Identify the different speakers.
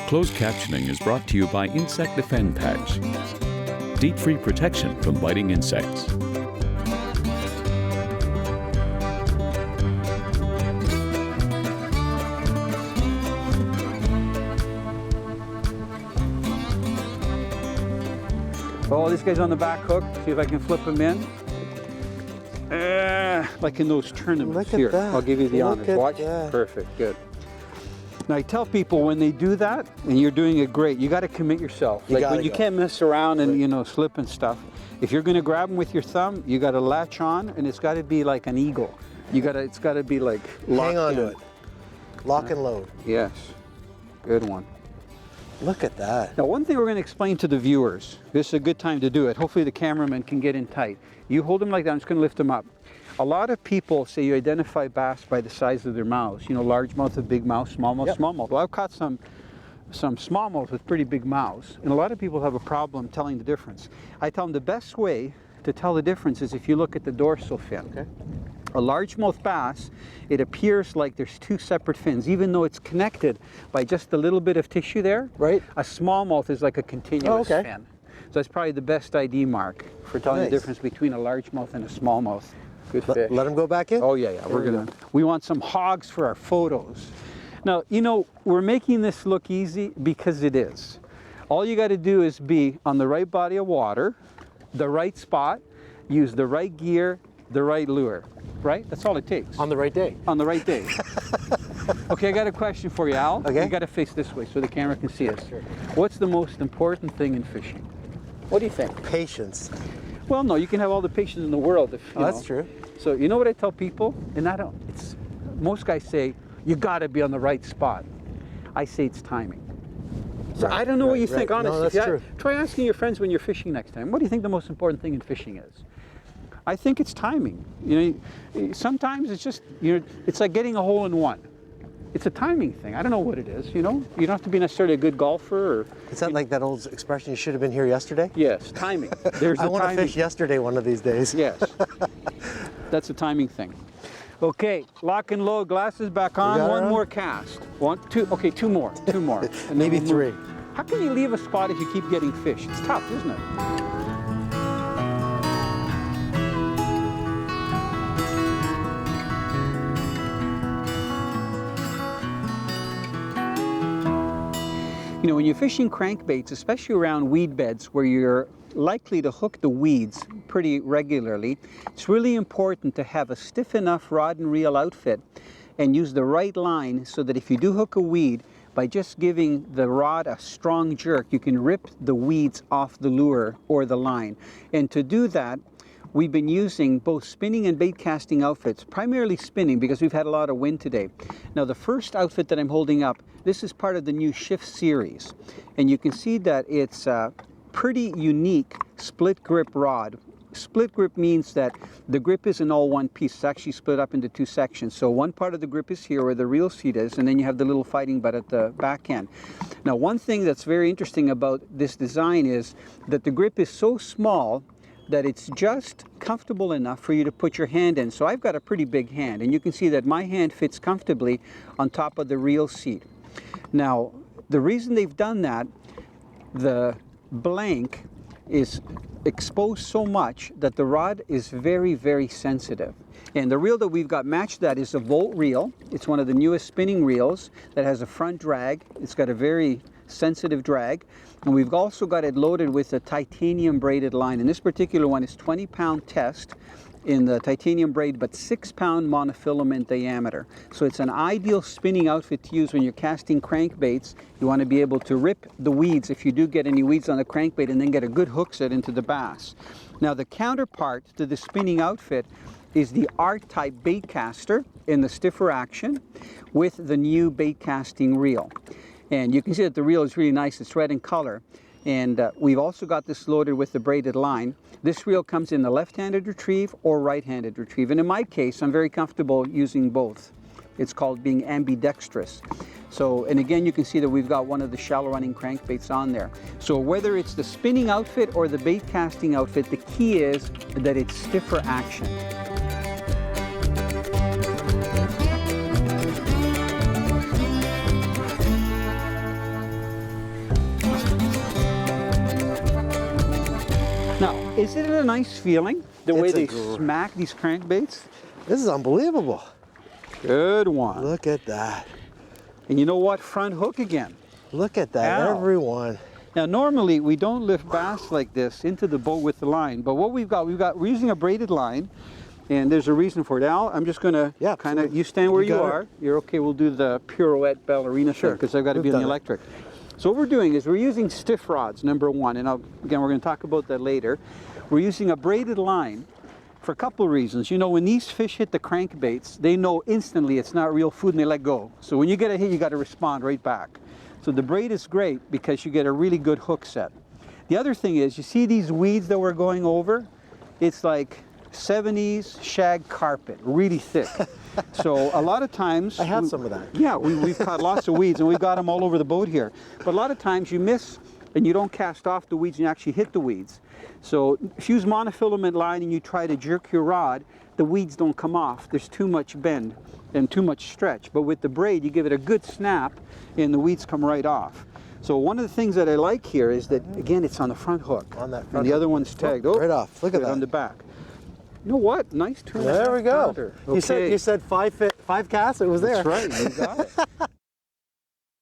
Speaker 1: Closed captioning is brought to you by Insect Defend Patch. Deep-free protection from biting insects.
Speaker 2: Oh, this guy's on the back hook. See if I can flip him in. Like in those tournaments.
Speaker 3: Look at
Speaker 2: here.
Speaker 3: that.
Speaker 2: I'll give you the
Speaker 3: Look
Speaker 2: honors.
Speaker 3: at
Speaker 2: Watch.
Speaker 3: that.
Speaker 2: Perfect. Good. Now I tell people when they do that, and you're doing it great, you got to commit yourself.
Speaker 3: You
Speaker 2: like
Speaker 3: gotta
Speaker 2: when you
Speaker 3: go.
Speaker 2: can't mess around and slip and stuff. If you're going to grab them with your thumb, you got to latch on, and it's got to be like an eagle. It's got to be like locked
Speaker 3: Hang on
Speaker 2: in.
Speaker 3: to it. Lock and load.
Speaker 2: Yes. Good one.
Speaker 3: Look at that.
Speaker 2: Now, one thing we're going to explain to the viewers, this is a good time to do it. Hopefully the cameraman can get in tight. You hold them like that, I'm just going to lift them up. A lot of people say you identify bass by the size of their mouths. You know, largemouth with big mouth, smallmouth,
Speaker 3: Yep.
Speaker 2: smallmouth. Well, I've caught some smallmouth with pretty big mouths, and a lot of people have a problem telling the difference. I tell them the best way to tell the difference is if you look at the dorsal fin.
Speaker 3: Okay.
Speaker 2: A largemouth bass, it appears like there's two separate fins, even though it's connected by just a little bit of tissue there.
Speaker 3: Right.
Speaker 2: A smallmouth is like a continuous
Speaker 3: okay.
Speaker 2: fin. So that's probably the best ID mark for telling
Speaker 3: Nice.
Speaker 2: the difference between a largemouth and a smallmouth. Good fish.
Speaker 3: Let them go back in?
Speaker 2: Oh yeah, yeah. We want some hogs for our photos. Now, you know, we're making this look easy because it is. All you got to do is be on the right body of water, the right spot, use the right gear, the right lure, right? That's all it takes.
Speaker 3: On the right day.
Speaker 2: On the right day. Okay, I got a question for you, Al.
Speaker 3: Okay.
Speaker 2: You got to face this way so the camera can see us.
Speaker 3: Sure.
Speaker 2: What's the most important thing in fishing? What do you think?
Speaker 3: Patience.
Speaker 2: Well, no, you can have all the patience in the world if you
Speaker 3: That's
Speaker 2: know.
Speaker 3: true.
Speaker 2: So you know what I tell people? And most guys say, you got to be on the right spot. I say it's timing. So
Speaker 3: Right,
Speaker 2: I don't know what you
Speaker 3: right,
Speaker 2: think,
Speaker 3: right.
Speaker 2: honestly.
Speaker 3: No, that's true.
Speaker 2: Try asking your friends when you're fishing next time. What do you think the most important thing in fishing is? I think it's timing. You know, sometimes it's just, it's like getting a hole in one. It's a timing thing. I don't know what it is, you know? You don't have to be necessarily a good golfer or...
Speaker 3: Is that like that old expression, you should have been here yesterday?
Speaker 2: Yes, timing. There's
Speaker 3: I want to fish yesterday one of these days.
Speaker 2: Yes. That's a timing thing. Okay, lock and load, glasses back on.
Speaker 3: got it
Speaker 2: One
Speaker 3: on?
Speaker 2: more cast. One, two, okay, two more. And then
Speaker 3: Maybe
Speaker 2: we'll
Speaker 3: three.
Speaker 2: move. How can you leave a spot if you keep getting fish? It's tough, isn't it? You know, when you're fishing crankbaits, especially around weed beds where you're likely to hook the weeds pretty regularly, it's really important to have a stiff enough rod and reel outfit and use the right line so that if you do hook a weed, by just giving the rod a strong jerk, you can rip the weeds off the lure or the line. And to do that, we've been using both spinning and bait casting outfits, primarily spinning because we've had a lot of wind today. Now the first outfit that I'm holding up, this is part of the new Shift series. And you can see that it's a pretty unique split grip rod. Split grip means that the grip isn't all one piece. It's actually split up into two sections. So one part of the grip is here where the reel seat is, and then you have the little fighting butt at the back end. Now one thing that's very interesting about this design is that the grip is so small that it's just comfortable enough for you to put your hand in. So I've got a pretty big hand, and you can see that my hand fits comfortably on top of the reel seat. Now, the reason they've done that, the blank is exposed so much that the rod is very, very sensitive. And the reel that we've got matched that is a Volt reel. It's one of the newest spinning reels that has a front drag. It's got a very sensitive drag. And we've also got it loaded with a titanium braided line. And this particular one is 20-pound test in the titanium braid, but 6-pound monofilament diameter. So it's an ideal spinning outfit to use when you're casting crankbaits. You want to be able to rip the weeds if you do get any weeds on the crankbait and then get a good hook set into the bass. Now the counterpart to the spinning outfit is the R-type bait caster in the stiffer action with the new bait casting reel. And you can see that the reel is really nice. It's red in color. And we've also got this loaded with the braided line. This reel comes in the left-handed retrieve or right-handed retrieve. And in my case, I'm very comfortable using both. It's called being ambidextrous. So, and again, you can see that we've got one of the shallow running crankbaits on there. So whether it's the spinning outfit or the bait casting outfit, the key is that it's stiffer action. Isn't it a nice feeling, the way
Speaker 3: It's
Speaker 2: they
Speaker 3: a
Speaker 2: smack these crankbaits?
Speaker 3: This is unbelievable.
Speaker 2: Good one.
Speaker 3: Look at that.
Speaker 2: And you know what? Front hook again.
Speaker 3: Look at that,
Speaker 2: Ow.
Speaker 3: everyone.
Speaker 2: Now, normally we don't lift bass like this into the boat with the line, but what we're using a braided line, and there's a reason for it. Al, I'm just going to kind of, you stand where you
Speaker 3: got
Speaker 2: are.
Speaker 3: it.
Speaker 2: You're okay, we'll do the pirouette ballerina thing, because I've got to be on the electric. So what we're doing is we're using stiff rods, number one, and again, we're going to talk about that later. We're using a braided line for a couple of reasons. You know, when these fish hit the crankbaits, they know instantly it's not real food and they let go. So when you get a hit, you got to respond right back. So the braid is great because you get a really good hook set. The other thing is, you see these weeds that we're going over? It's like 70s shag carpet, really thick. So a lot of times...
Speaker 3: I have some of that.
Speaker 2: Yeah, we've caught lots of weeds and we've got them all over the boat here. But a lot of times you miss and you don't cast off the weeds and you actually hit the weeds. So if you use monofilament line and you try to jerk your rod, the weeds don't come off. There's too much bend and too much stretch. But with the braid, you give it a good snap and the weeds come right off. So one of the things that I like here is that, again, it's on the front hook.
Speaker 3: On that front
Speaker 2: and the
Speaker 3: hook.
Speaker 2: other one's tagged.
Speaker 3: Right off. Look at that.
Speaker 2: On the back. You know what? Nice turn.
Speaker 3: There we go.
Speaker 2: Okay.
Speaker 3: You said five casts, it was there.
Speaker 2: That's right, you got it.